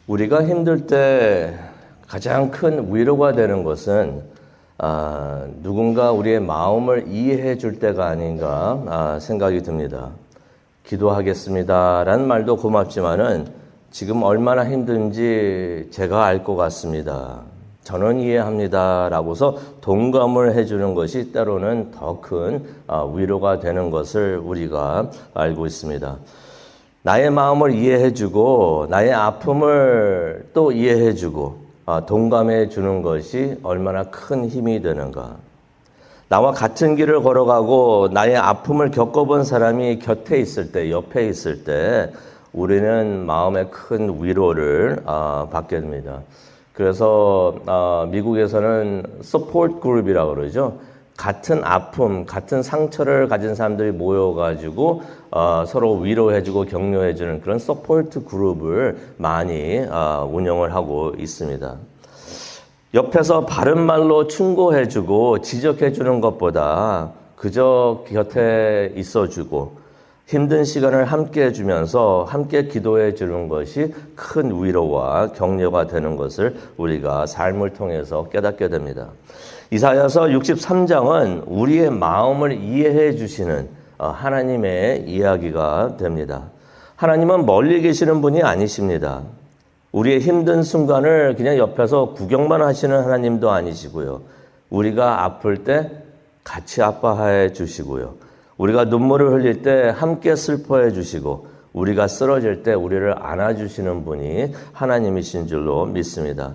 우리가 힘들 때 가장 큰 위로가 되는 것은 누군가 우리의 마음을 이해해 줄 때가 아닌가 생각이 듭니다. 기도하겠습니다라는 말도 고맙지만은 지금 얼마나 힘든지 제가 알 것 같습니다. 저는 이해합니다라고서 동감을 해주는 것이 때로는 더 큰 위로가 되는 것을 우리가 알고 있습니다. 나의 마음을 이해해주고 나의 아픔을 또 이해해주고 동감해주는 것이 얼마나 큰 힘이 되는가. 나와 같은 길을 걸어가고 나의 아픔을 겪어본 사람이 곁에 있을 때, 옆에 있을 때 우리는 마음의 큰 위로를 받게 됩니다. 그래서 미국에서는 서포트 그룹이라고 그러죠. 같은 아픔, 같은 상처를 가진 사람들이 모여가지고 서로 위로해주고 격려해주는 그런 서포트 그룹을 많이 운영을 하고 있습니다. 옆에서 바른 말로 충고해주고 지적해주는 것보다 그저 곁에 있어주고 힘든 시간을 함께 해주면서 함께 기도해 주는 것이 큰 위로와 격려가 되는 것을 우리가 삶을 통해서 깨닫게 됩니다. 이사야서 63장은 우리의 마음을 이해해 주시는 하나님의 이야기가 됩니다. 하나님은 멀리 계시는 분이 아니십니다. 우리의 힘든 순간을 그냥 옆에서 구경만 하시는 하나님도 아니시고요. 우리가 아플 때 같이 아파해 주시고요. 우리가 눈물을 흘릴 때 함께 슬퍼해 주시고 우리가 쓰러질 때 우리를 안아주시는 분이 하나님이신 줄로 믿습니다.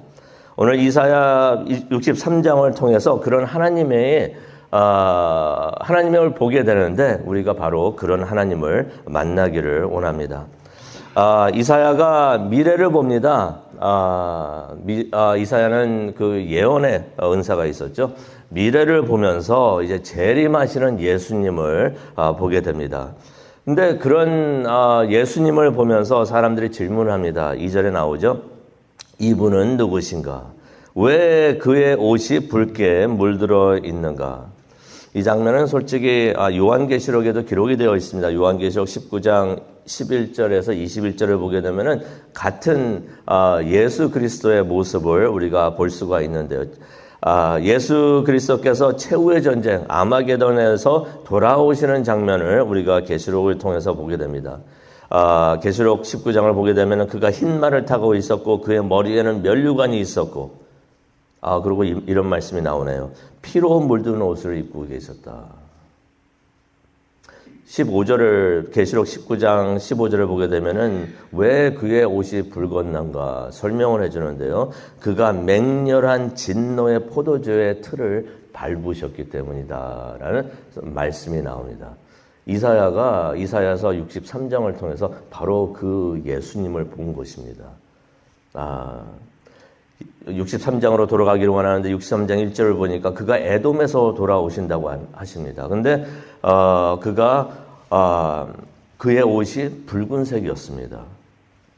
오늘 이사야 63장을 통해서 그런 하나님을 보게 되는데 우리가 바로 그런 하나님을 만나기를 원합니다. 이사야가 미래를 봅니다. 이사야는 그 예언의 은사가 있었죠. 미래를 보면서 이제 재림하시는 예수님을 보게 됩니다. 근데 그런 예수님을 보면서 사람들이 질문을 합니다. 2절에 나오죠. 이분은 누구신가? 왜 그의 옷이 붉게 물들어 있는가? 이 장면은 솔직히 요한계시록에도 기록이 되어 있습니다. 요한계시록 19장 11절에서 21절을 보게 되면은 같은 예수 그리스도의 모습을 우리가 볼 수가 있는데요. 예수 그리스도께서 최후의 전쟁 아마게돈에서 돌아오시는 장면을 우리가 계시록을 통해서 보게 됩니다. 계시록 19장을 보게 되면 그가 흰 말을 타고 있었고 그의 머리에는 면류관이 있었고 그리고 이런 말씀이 나오네요. 피로 물든 옷을 입고 계셨다. 15절을 계시록 19장 15절을 보게 되면은 왜 그의 옷이 붉었는가 설명을 해주는데요. 그가 맹렬한 진노의 포도주의 틀을 밟으셨기 때문이다라는 말씀이 나옵니다. 이사야서 63장을 통해서 바로 그 예수님을 본 것입니다. 63장으로 돌아가기를 원하는데 63장 1절을 보니까 그가 에돔에서 돌아오신다고 하십니다. 근데 그의 옷이 붉은색이었습니다.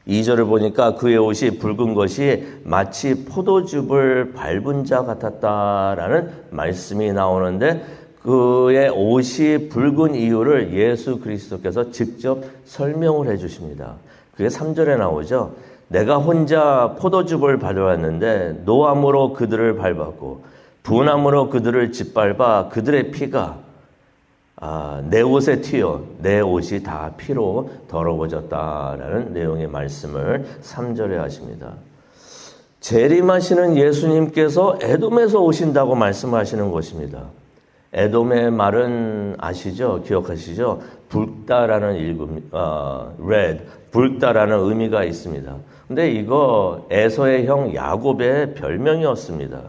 2절을 보니까 그의 옷이 붉은 것이 마치 포도즙을 밟은 자 같았다라는 말씀이 나오는데 그의 옷이 붉은 이유를 예수 그리스도께서 직접 설명을 해 주십니다. 그게 3절에 나오죠. 내가 혼자 포도즙을 밟아왔는데 노함으로 그들을 밟았고 분함으로 그들을 짓밟아 그들의 피가 내 옷에 튀어 내 옷이 다 피로 더러워졌다라는 내용의 말씀을 3절에 하십니다. 재림하시는 예수님께서 에돔에서 오신다고 말씀하시는 것입니다. 에돔의 말은 아시죠? 기억하시죠? 붉다라는 red, 붉다라는 의미가 있습니다. 근데 이거 에서의 형 야곱의 별명이었습니다.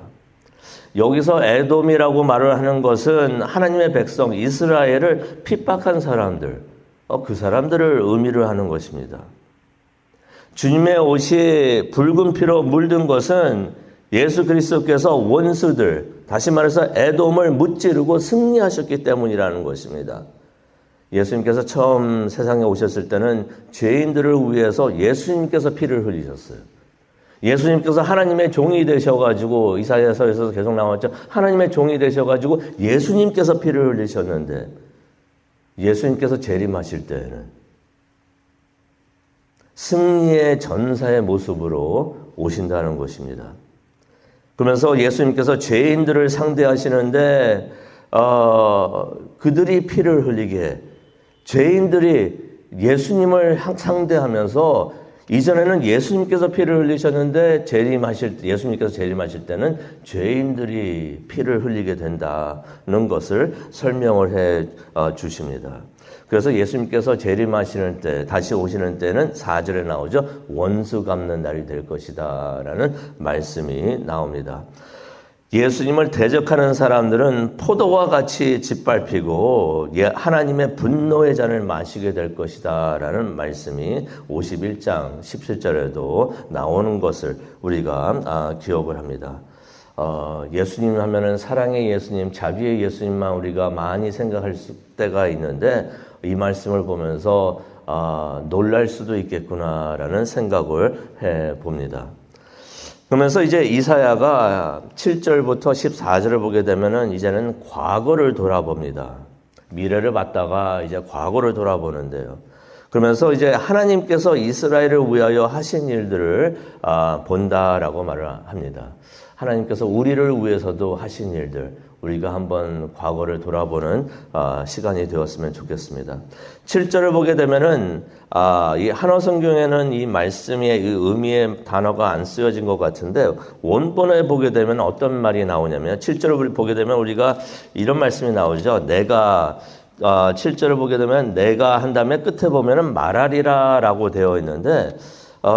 여기서 에돔이라고 말을 하는 것은 하나님의 백성 이스라엘을 핍박한 사람들, 그 사람들을 의미를 하는 것입니다. 주님의 옷이 붉은 피로 물든 것은 예수 그리스도께서 원수들, 다시 말해서 에돔을 무찌르고 승리하셨기 때문이라는 것입니다. 예수님께서 처음 세상에 오셨을 때는 죄인들을 위해서 예수님께서 피를 흘리셨어요. 예수님께서 하나님의 종이 되셔가지고 이사야서에서 계속 나왔죠. 하나님의 종이 되셔가지고 예수님께서 피를 흘리셨는데 예수님께서 재림하실 때에는 승리의 전사의 모습으로 오신다는 것입니다. 그러면서 예수님께서 죄인들을 상대하시는데 그들이 피를 흘리게, 죄인들이 예수님을 상대하면서, 이전에는 예수님께서 피를 흘리셨는데 예수님께서 재림하실 때는 죄인들이 피를 흘리게 된다는 것을 설명을 해 주십니다. 그래서 예수님께서 재림하시는 때, 다시 오시는 때는 4절에 나오죠. 원수 갚는 날이 될 것이다 라는 말씀이 나옵니다. 예수님을 대적하는 사람들은 포도와 같이 짓밟히고 하나님의 분노의 잔을 마시게 될 것이다 라는 말씀이 51장 17절에도 나오는 것을 우리가 기억을 합니다. 예수님 하면은 사랑의 예수님, 자비의 예수님만 우리가 많이 생각할 때가 있는데, 이 말씀을 보면서 놀랄 수도 있겠구나라는 생각을 해봅니다. 그러면서 이제 이사야가 7절부터 14절을 보게 되면은 이제는 과거를 돌아봅니다. 미래를 봤다가 이제 과거를 돌아보는데요. 그러면서 이제 하나님께서 이스라엘을 위하여 하신 일들을 본다라고 말을 합니다. 하나님께서 우리를 위해서도 하신 일들, 우리가 한번 과거를 돌아보는 시간이 되었으면 좋겠습니다. 7절을 보게 되면은 이 한어 성경에는 이 말씀의 이 의미의 단어가 안 쓰여진 것 같은데, 원본에 보게 되면 어떤 말이 나오냐면, 7절을 보게 되면 우리가 이런 말씀이 나오죠. 7절을 보게 되면 내가 한 다음에 끝에 보면은 말하리라 라고 되어 있는데,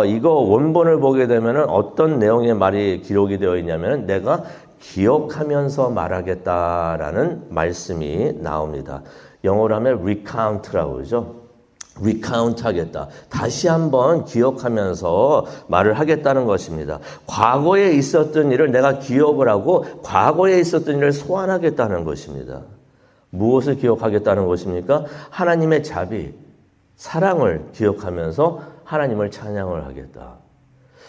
이거 원본을 보게 되면은 어떤 내용의 말이 기록이 되어 있냐면, 내가 기억하면서 말하겠다라는 말씀이 나옵니다. 영어로 하면 recount라고 그러죠. recount 하겠다. 다시 한번 기억하면서 말을 하겠다는 것입니다. 과거에 있었던 일을 내가 기억을 하고 과거에 있었던 일을 소환하겠다는 것입니다. 무엇을 기억하겠다는 것입니까? 하나님의 자비, 사랑을 기억하면서 하나님을 찬양을 하겠다.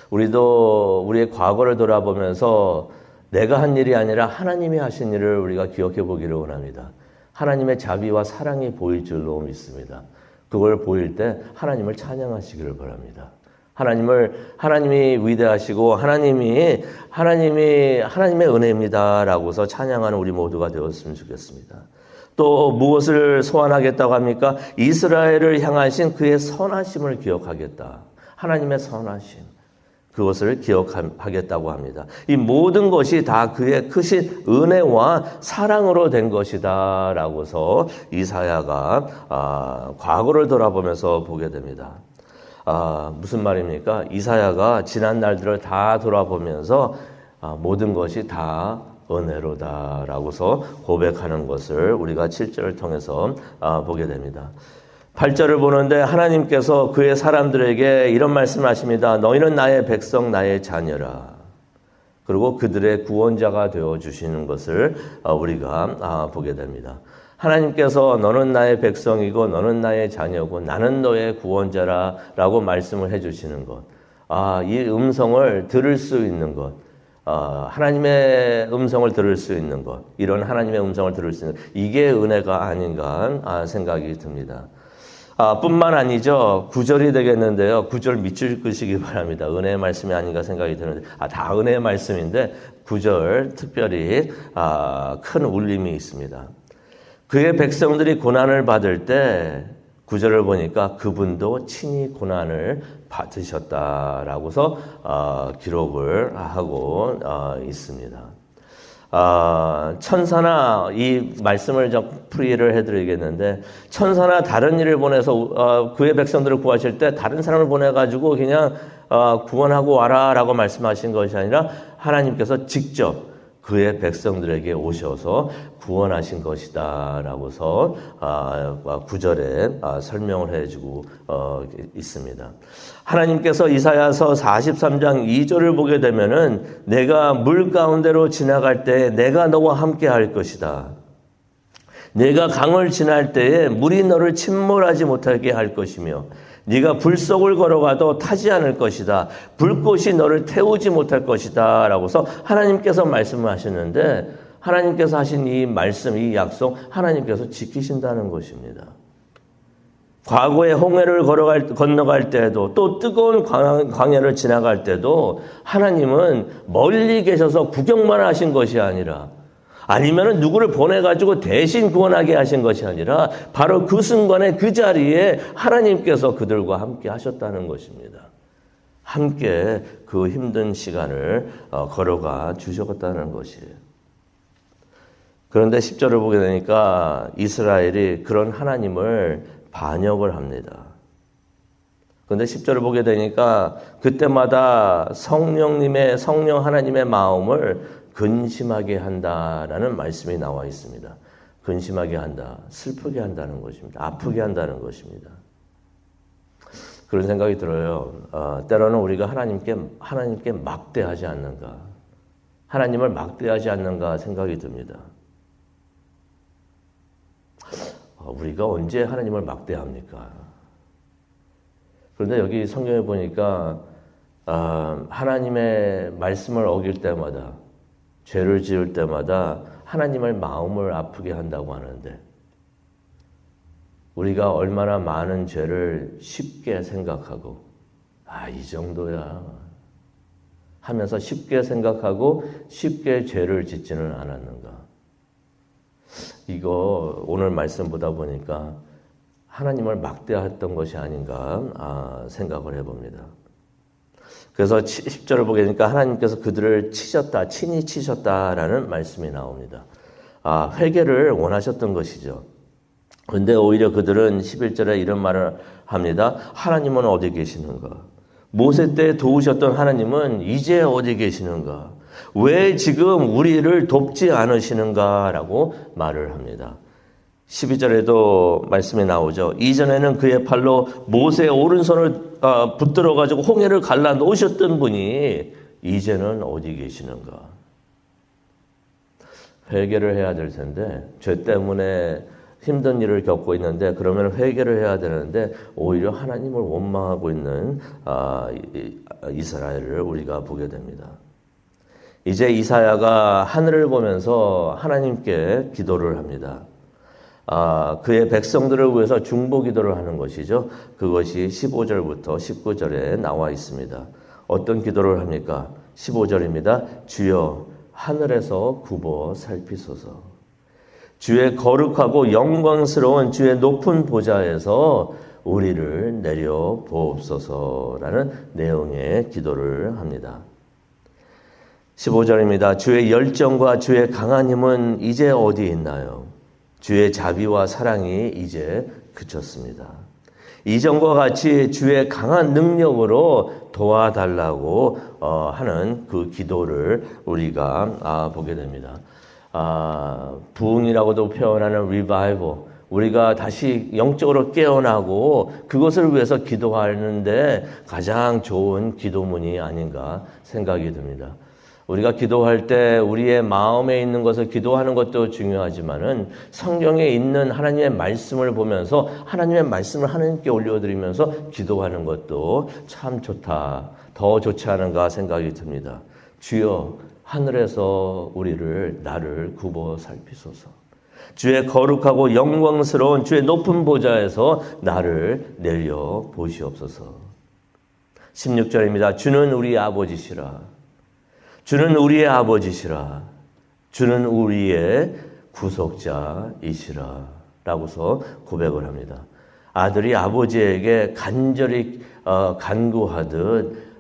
우리도 우리의 과거를 돌아보면서 내가 한 일이 아니라 하나님이 하신 일을 우리가 기억해 보기를 원합니다. 하나님의 자비와 사랑이 보일 줄로 믿습니다. 그걸 보일 때 하나님을 찬양하시기를 바랍니다. 하나님이 위대하시고 하나님의 은혜입니다라고서 찬양하는 우리 모두가 되었으면 좋겠습니다. 또 무엇을 소환하겠다고 합니까? 이스라엘을 향하신 그의 선하심을 기억하겠다. 하나님의 선하심. 그것을 기억하겠다고 합니다. 이 모든 것이 다 그의 크신 은혜와 사랑으로 된 것이다 라고서 이사야가 과거를 돌아보면서 보게 됩니다. 무슨 말입니까? 이사야가 지난 날들을 다 돌아보면서 모든 것이 다 은혜로다 라고서 고백하는 것을 우리가 7절을 통해서 보게 됩니다. 8절을 보는데 하나님께서 그의 사람들에게 이런 말씀을 하십니다. 너희는 나의 백성, 나의 자녀라. 그리고 그들의 구원자가 되어주시는 것을 우리가 보게 됩니다. 하나님께서 너는 나의 백성이고 너는 나의 자녀고 나는 너의 구원자라 라고 말씀을 해주시는 것. 이 음성을 들을 수 있는 것. 하나님의 음성을 들을 수 있는 것. 이런 하나님의 음성을 들을 수 있는 것. 이게 은혜가 아닌가 생각이 듭니다. 뿐만 아니죠. 9절이 되겠는데요. 9절 밑줄 끄시기 바랍니다. 은혜의 말씀이 아닌가 생각이 드는데, 다 은혜의 말씀인데 9절 특별히 큰 울림이 있습니다. 그의 백성들이 고난을 받을 때 9절을 보니까 그분도 친히 고난을 받으셨다라고서 기록을 하고 있습니다. 천사나 이 말씀을 좀 풀이를 해드리겠는데, 천사나 다른 일을 보내서 그의 백성들을 구하실 때 다른 사람을 보내가지고 그냥 구원하고 와라라고 말씀하신 것이 아니라 하나님께서 직접 그의 백성들에게 오셔서 구원하신 것이다 라고서 9절에 설명을 해주고 있습니다. 하나님께서 이사야서 43장 2절을 보게 되면은 내가 물 가운데로 지나갈 때 내가 너와 함께 할 것이다. 내가 강을 지날 때에 물이 너를 침몰하지 못하게 할 것이며 네가 불 속을 걸어가도 타지 않을 것이다. 불꽃이 너를 태우지 못할 것이다 라고서 하나님께서 말씀을 하셨는데, 하나님께서 하신 이 말씀, 이 약속 하나님께서 지키신다는 것입니다. 과거에 홍해를 건너갈 때도 또 뜨거운 광야를 지나갈 때도 하나님은 멀리 계셔서 구경만 하신 것이 아니라 아니면 누구를 보내가지고 대신 구원하게 하신 것이 아니라 바로 그 순간에 그 자리에 하나님께서 그들과 함께 하셨다는 것입니다. 함께 그 힘든 시간을 걸어가 주셨다는 것이에요. 그런데 10절을 보게 되니까 이스라엘이 그런 하나님을 반역을 합니다. 그런데 10절을 보게 되니까 그때마다 성령 하나님의 마음을 근심하게 한다라는 말씀이 나와 있습니다. 근심하게 한다, 슬프게 한다는 것입니다. 아프게 한다는 것입니다. 그런 생각이 들어요. 때로는 우리가 하나님께 막대하지 않는가, 하나님을 막대하지 않는가 생각이 듭니다. 우리가 언제 하나님을 막대합니까? 그런데 여기 성경에 보니까 하나님의 말씀을 어길 때마다, 죄를 지을 때마다 하나님의 마음을 아프게 한다고 하는데 우리가 얼마나 많은 죄를 쉽게 생각하고 이 정도야 하면서 쉽게 생각하고 쉽게 죄를 짓지는 않았는가. 이거 오늘 말씀 보다 보니까 하나님을 막대했던 것이 아닌가 생각을 해봅니다. 그래서 10절을 보게 되니까 하나님께서 그들을 친히 치셨다라는 말씀이 나옵니다. 회개를 원하셨던 것이죠. 그런데 오히려 그들은 11절에 이런 말을 합니다. 하나님은 어디 계시는가? 모세 때 도우셨던 하나님은 이제 어디 계시는가? 왜 지금 우리를 돕지 않으시는가라고 말을 합니다. 12절에도 말씀이 나오죠. 이전에는 그의 팔로 모세의 오른손을 붙들어 가지고 홍해를 갈라 놓으셨던 분이 이제는 어디 계시는가? 회개를 해야 될 텐데 죄 때문에 힘든 일을 겪고 있는데 그러면 회개를 해야 되는데 오히려 하나님을 원망하고 있는 이스라엘을 우리가 보게 됩니다. 이제 이사야가 하늘을 보면서 하나님께 기도를 합니다. 그의 백성들을 위해서 중보 기도를 하는 것이죠. 그것이 15절부터 19절에 나와 있습니다. 어떤 기도를 합니까? 15절입니다. 주여 하늘에서 굽어 살피소서. 주의 거룩하고 영광스러운 주의 높은 보좌에서 우리를 내려 보옵소서라는 내용의 기도를 합니다. 15절입니다. 주의 열정과 주의 강한 힘은 이제 어디 있나요? 주의 자비와 사랑이 이제 그쳤습니다. 이전과 같이 주의 강한 능력으로 도와달라고 하는 그 기도를 우리가 보게 됩니다. 부흥이라고도 표현하는 revival, 우리가 다시 영적으로 깨어나고 그것을 위해서 기도하는데 가장 좋은 기도문이 아닌가 생각이 듭니다. 우리가 기도할 때 우리의 마음에 있는 것을 기도하는 것도 중요하지만은 성경에 있는 하나님의 말씀을 보면서 하나님의 말씀을 하나님께 올려드리면서 기도하는 것도 참 좋다, 더 좋지 않은가 생각이 듭니다. 주여 하늘에서 나를 굽어 살피소서. 주의 거룩하고 영광스러운 주의 높은 보좌에서 나를 내려 보시옵소서. 16절입니다. 주는 우리 아버지시라. 주는 우리의 아버지시라. 주는 우리의 구속자이시라. 라고서 고백을 합니다. 아들이 아버지에게 간절히 간구하듯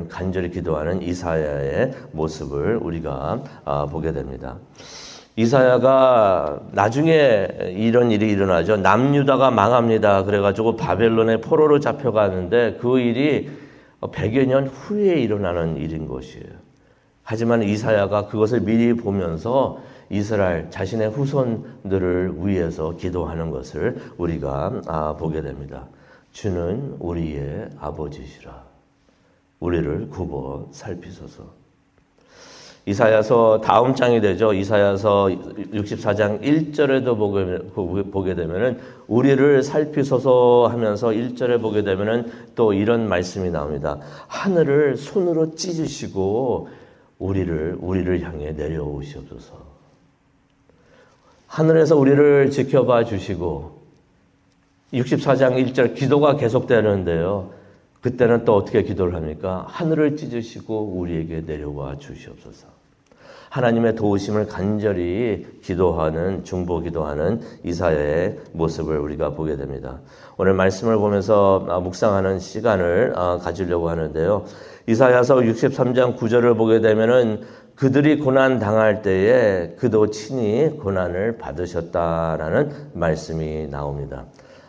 간절히 기도하는 이사야의 모습을 우리가 보게 됩니다. 이사야가 나중에 이런 일이 일어나죠. 남유다가 망합니다. 그래가지고 바벨론의 포로로 잡혀가는데 그 일이 100여 년 후에 일어나는 일인 것이에요. 하지만 이사야가 그것을 미리 보면서 이스라엘 자신의 후손들을 위해서 기도하는 것을 우리가 보게 됩니다. 주는 우리의 아버지시라. 우리를 굽어 살피소서. 이사야서 다음 장이 되죠. 이사야서 64장 1절에도 보게 되면은 우리를 살피소서 하면서 1절에 보게 되면은 또 이런 말씀이 나옵니다. 하늘을 손으로 찢으시고 우리를 향해 내려오시옵소서. 하늘에서 우리를 지켜봐 주시고 64장 1절 기도가 계속되는데요. 그때는 또 어떻게 기도를 합니까? 하늘을 찢으시고 우리에게 내려와 주시옵소서. 하나님의 도우심을 간절히 기도하는, 중보기도하는 이사야의 모습을 우리가 보게 됩니다. 오늘 말씀을 보면서 묵상하는 시간을 가지려고 하는데요. 이사야서 63장 9절을 보게 되면은 그들이 고난 당할 때에 그도 친히 고난을 받으셨다라는 말씀이 나옵니다.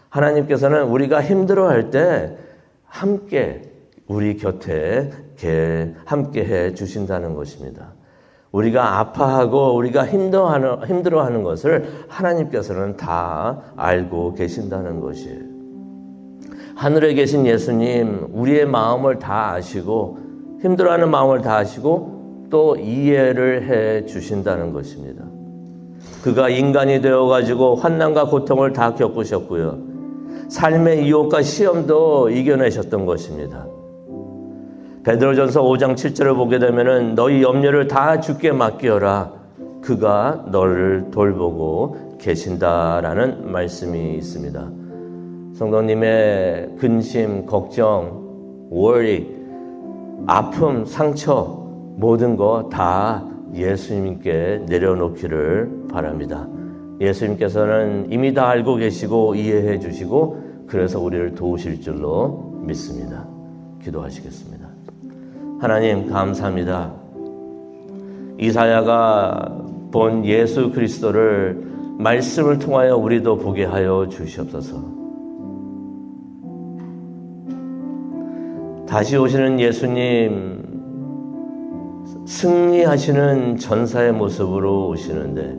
하나님께서는 우리가 힘들어할 때 함께 우리 곁에 함께 해 주신다는 것입니다. 우리가 아파하고 우리가 힘들어하는 것을 하나님께서는 다 알고 계신다는 것이에요. 하늘에 계신 예수님, 우리의 마음을 다 아시고 힘들어하는 마음을 다 아시고 또 이해를 해 주신다는 것입니다. 그가 인간이 되어가지고 환난과 고통을 다 겪으셨고요. 삶의 유혹과 시험도 이겨내셨던 것입니다. 베드로전서 5장 7절을 보게 되면은 너희 염려를 다 주께 맡기어라. 그가 너를 돌보고 계신다라는 말씀이 있습니다. 성도님의 근심, 걱정, worry, 아픔, 상처 모든 거 다 예수님께 내려놓기를 바랍니다. 예수님께서는 이미 다 알고 계시고 이해해 주시고 그래서 우리를 도우실 줄로 믿습니다. 기도하시겠습니다. 하나님 감사합니다. 이사야가 본 예수 그리스도를 말씀을 통하여 우리도 보게 하여 주시옵소서. 다시 오시는 예수님, 승리하시는 전사의 모습으로 오시는데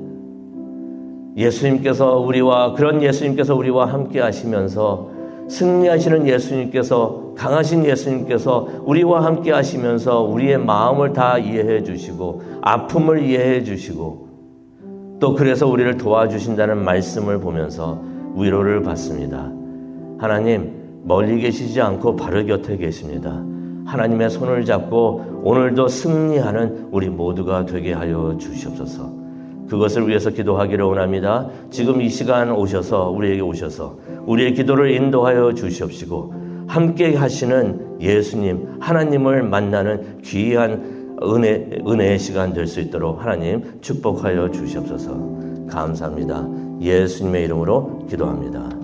예수님께서 우리와 함께 하시면서 승리하시는 예수님께서, 강하신 예수님께서 우리와 함께 하시면서 우리의 마음을 다 이해해 주시고 아픔을 이해해 주시고 또 그래서 우리를 도와주신다는 말씀을 보면서 위로를 받습니다. 하나님, 멀리 계시지 않고 바로 곁에 계십니다. 하나님의 손을 잡고 오늘도 승리하는 우리 모두가 되게 하여 주시옵소서. 그것을 위해서 기도하기를 원합니다. 지금 이 시간 우리에게 오셔서 우리의 기도를 인도하여 주시옵시고 함께 하시는 예수님, 하나님을 만나는 귀한 은혜의 시간 될 수 있도록 하나님 축복하여 주시옵소서. 감사합니다. 예수님의 이름으로 기도합니다.